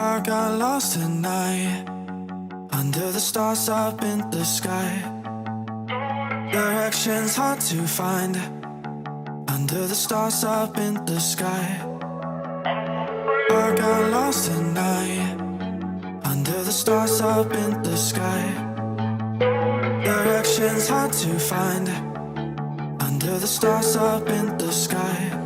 I got lost at night, under the stars up in the sky. Directions hard to find, under the stars up in the sky. I got lost at night, under the stars up in the sky. Directions hard to find, under the stars up in the sky.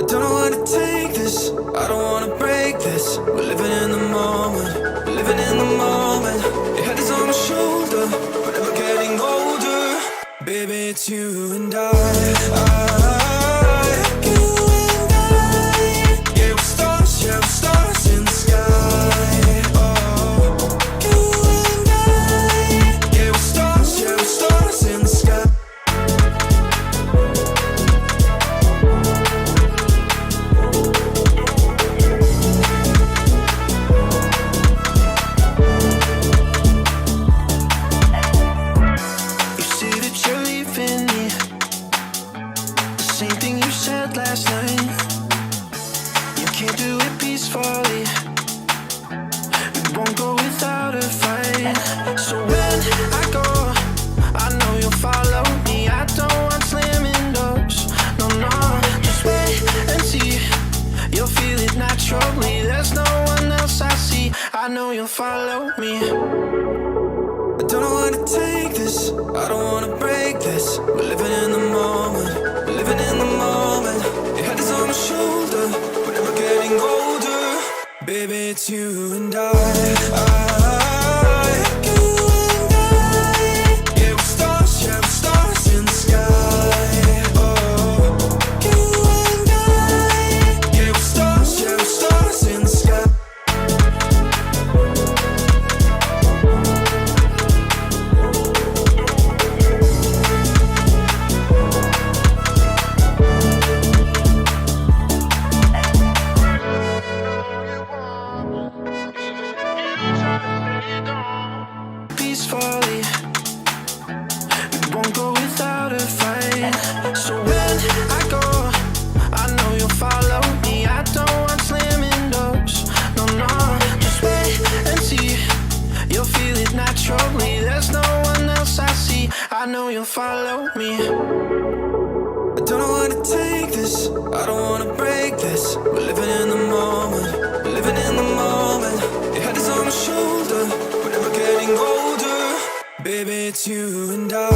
I don't know where to take this, I don't wanna break this. We're living in the moment, we're living in the moment. Your head is on my shoulder, but never getting older. Baby, it's you and I. You and I. Yeah, we're stars in the sky. Oh, you and I. Yeah, we're stars in the sky. Last night, you can't do it peacefully. We won't go without a fight. So when I go, I know you'll follow me. I don't want slamming doors. No, no, just wait and see. You'll feel it naturally. There's no one else I see. I know you'll follow me. I don't know where to take this, I don't wanna break this. We're living in the moment, we're living in the moment. Your head is on my shoulder, we're never getting older. Baby, it's you and I. You and I. Yeah, we're stars in the sky. Oh, you and I. Yeah, we're stars in the sky. Peacefully, we won't go without a fight. So when I go, I know you'll follow me. I don't want slamming doors. No, no, just wait and see. You'll feel it naturally. There's no one else I see. I know you'll follow me. I don't know where to take this, I don't wanna break this. We're living in the moment, we're living in the moment. Your head is on my shoulder, we're never getting older. Baby, it's you and I.